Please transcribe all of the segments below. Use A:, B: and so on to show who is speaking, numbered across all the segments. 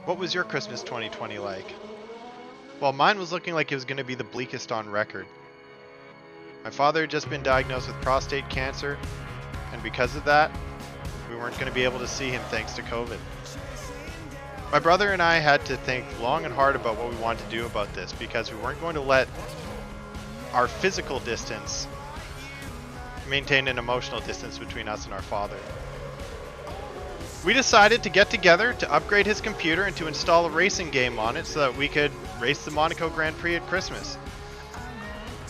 A: What was your Christmas 2020 like? Well, mine was looking like it was going to be the bleakest on record. My father had just been diagnosed with prostate cancer, and because of that, we weren't going to be able to see him thanks to COVID. My brother and I had to think long and hard about what we wanted to do about this because we weren't going to let our physical distance maintain an emotional distance between us and our father. We decided to get together to upgrade his computer and to install a racing game on it so that we could race the Monaco Grand Prix at Christmas.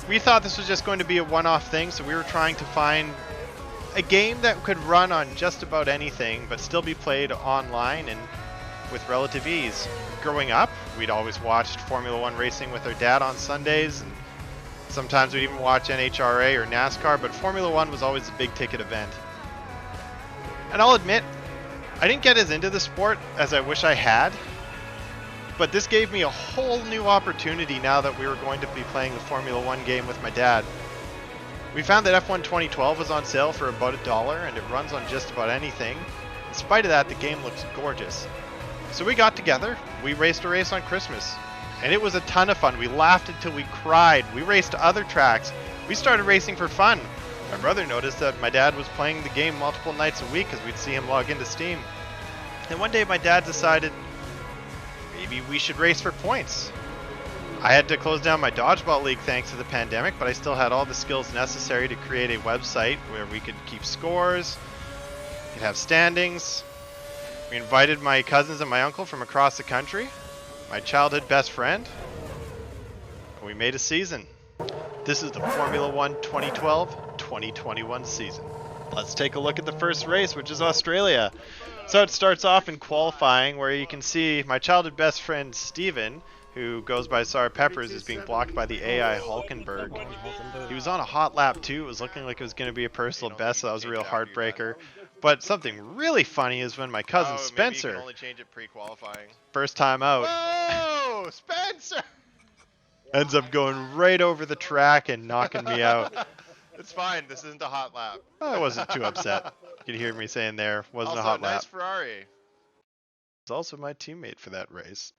A: We thought this was just going to be a one-off thing, so we were trying to find a game that could run on just about anything but still be played online and with relative ease. Growing up, we'd always watched Formula One racing with our dad on Sundays, and sometimes we'd even watch NHRA or NASCAR, but Formula One was always a big ticket event. And I'll admit, I didn't get as into the sport as I wish I had, but this gave me a whole new opportunity now that we were going to be playing the Formula One game with my dad. We found that F1 2012 was on sale for about $1, and it runs on just about anything. In spite of that, the game looks gorgeous. So we got together, we raced a race on Christmas, and it was a ton of fun. We laughed until we cried. We raced other tracks. We started racing for fun. My brother noticed that my dad was playing the game multiple nights a week because we'd see him log into Steam. And one day my dad decided maybe we should race for points. I had to close down my dodgeball league thanks to the pandemic, but I still had all the skills necessary to create a website where we could keep scores, we could have standings. We invited my cousins and my uncle from across the country, my childhood best friend, and we made a season. This is the Formula One 2012-2021 season. Let's take a look at the first race, which is Australia. So it starts off in qualifying, where you can see my childhood best friend Steven, who goes by Sour Peppers, is being blocked by the AI Hulkenberg. He was on a hot lap too. It was looking like it was going to be a personal best, so that was a real heartbreaker. But something really funny is when my cousin Spencer,
B: maybe you can only change it pre-qualifying.
A: first time out,
B: Whoa, Spencer!
A: ends up going right over the track and knocking me out.
B: It's fine. This isn't a hot lap.
A: I wasn't too upset. You could hear me saying there, wasn't
B: Also,
A: a hot
B: nice
A: lap.
B: Ferrari.
A: He's also my teammate for that race.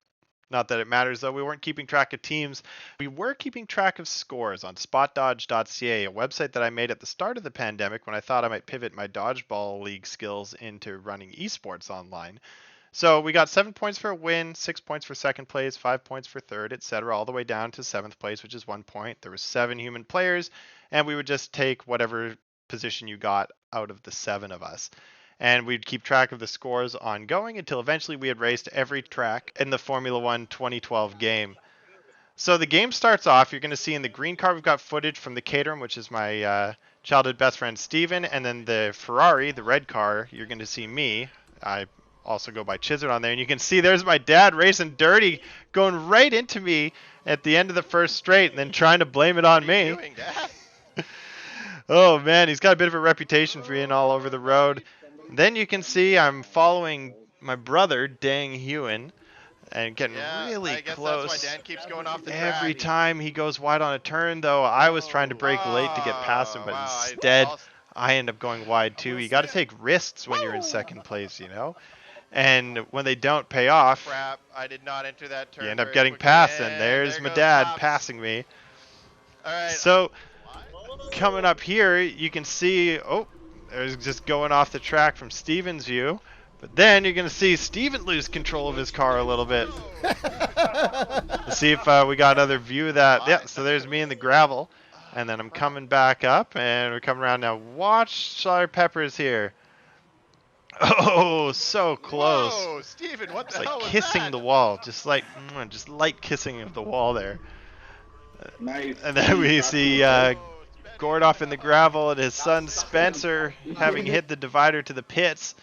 A: Not that it matters though, we weren't keeping track of teams. We were keeping track of scores on SpotDodge.ca, a website that I made at the start of the pandemic when I thought I might pivot my dodgeball league skills into running esports online. So we got 7 points for a win, 6 points for second place, 5 points for third, etc., all the way down to 7th place, which is 1 point. There were 7 human players, and we would just take whatever position you got out of the 7 of us. And we'd keep track of the scores ongoing until eventually we had raced every track in the Formula One 2012 game. So the game starts off, you're going to see in the green car, we've got footage from the Caterham, which is my childhood best friend Steven, and then the Ferrari, the red car, you're going to see me. I also go by Chizard on there, and you can see there's my dad racing dirty, going right into me at the end of the first straight, and then trying to blame it on me.
B: What are you doing, Dad?
A: Oh man, he's got a bit of a reputation for being all over the road. Then you can see I'm following my brother, Dang Hewen, and getting really
B: I guess
A: close.
B: That's why Dan keeps going off the
A: Every
B: track.
A: time he goes wide on a turn, though, I was trying to brake late to get past him, but instead I end up going wide too. You got to take risks when you're in second place, you know? And when they don't pay off,
B: Crap, I did not enter that turn.
A: you end up
B: very
A: getting
B: quickly.
A: past,
B: And
A: and there's
B: there
A: my
B: goes
A: dad
B: Pops.
A: passing me.
B: All right.
A: So coming up here, you can see, oh, there's just going off the track from Steven's view. But then you're going to see Steven lose control of his car a little bit. Let's see if we got another view of that. Yeah, so there's me in the gravel. And then I'm coming back up, and we're coming around now. Watch Sour Peppers here. Oh, so close.
B: Whoa, Steven, what the
A: It's
B: hell
A: like
B: was
A: kissing
B: that?
A: the wall, just light kissing of the wall there.
C: Nice.
A: And then we see Gord off in the gravel, and his son Spencer having hit the divider to the pits.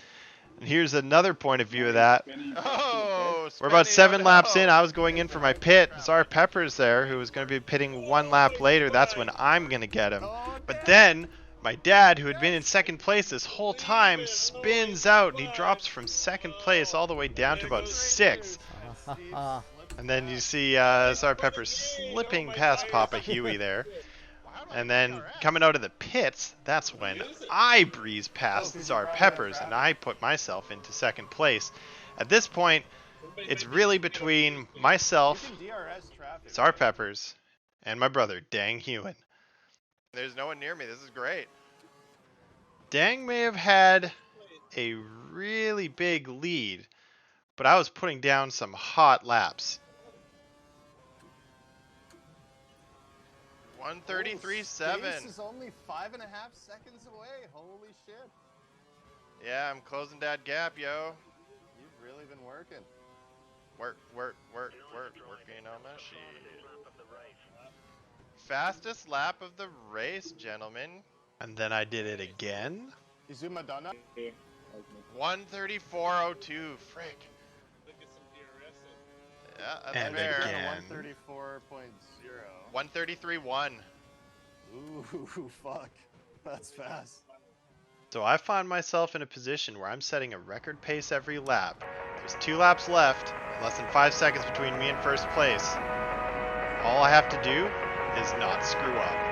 A: And here's another point of view of that.
B: Oh,
A: We're about
B: Spenny,
A: 7
B: oh,
A: laps
B: no.
A: in. I was going in for my pit. Czar Pepper's there, who was going to be pitting 1 lap later. That's when I'm going to get him. But then my dad, who had been in second place this whole time, spins out, and he drops from second place all the way down to about 6th. And then you see Czar Pepper slipping past Papa Huey there. And then coming out of the pits, that's when I breeze past Czar Peppers and I put myself into second place. At this point, It's really between myself, Czar Peppers, and my brother, Dang Hewen.
B: There's no one near me. This is great.
A: Dang may have had a really big lead, but I was putting down some hot laps.
B: 133.7.
D: This is only 5.5 seconds away. Holy shit.
B: Yeah, I'm closing that gap, yo.
D: You've really been working.
B: Working on my shit. Fastest lap of the race, gentlemen.
A: And then I did it again.
D: Is it Madonna?
B: 134.02. Frick. Yeah, that's
A: And
B: fair.
A: again.
D: 134.0.
B: 133.1.
D: Ooh, fuck. That's fast.
A: So I find myself in a position where I'm setting a record pace every lap. There's 2 laps left, less than 5 seconds between me and first place. All I have to do is not screw up.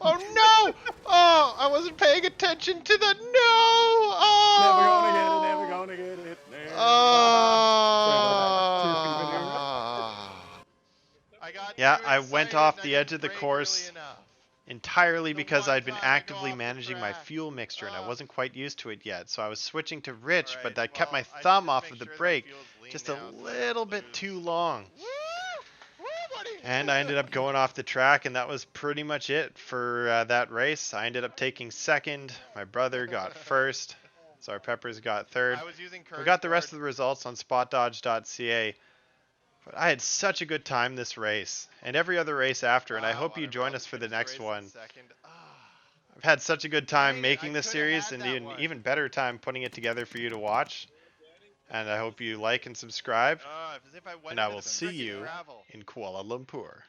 B: Oh no! Oh, I wasn't paying attention to the no!
D: Never
B: Oh!
D: gonna get it, never gonna get it.
B: Oh! I got
A: Yeah,
B: too
A: I went
B: excited
A: off
B: and
A: the
B: I
A: edge
B: didn't
A: of the
B: brake
A: course
B: early enough.
A: entirely
B: The
A: because
B: one
A: I'd been
B: time I go
A: actively
B: off the
A: managing my
B: track.
A: fuel mixture and I
B: Oh.
A: wasn't quite used to it yet. So I was switching to rich, but
B: Alright,
A: that kept
B: well,
A: my
B: I should
A: thumb
B: just
A: off
B: make
A: of the
B: sure that
A: brake
B: fuel's lean
A: just a
B: now so I don't
A: little bit
B: lose.
A: too long.
B: Woo! Woo, buddy!
A: And I ended up going off the track, and that was pretty much it for that race. I ended up taking second. My brother got first. So our Peppers got third.
B: I was using
A: We
B: curve
A: got the rest
B: board.
A: of the results on SpotDodge.ca. But I had such a good time this race and every other race after, and I hope you
B: Whatever,
A: join
B: I'll
A: us
B: just
A: for the
B: finish
A: next
B: race in
A: one.
B: second.
A: I've had such a good time
B: Dang it,
A: making
B: I
A: this
B: coulda
A: series
B: had
A: and
B: that
A: an
B: one.
A: even better time putting it together for you to watch. And I hope you like and subscribe.
B: As if I went
A: And I
B: into
A: will
B: the
A: see
B: frickin'
A: you
B: gravel.
A: in Kuala Lumpur.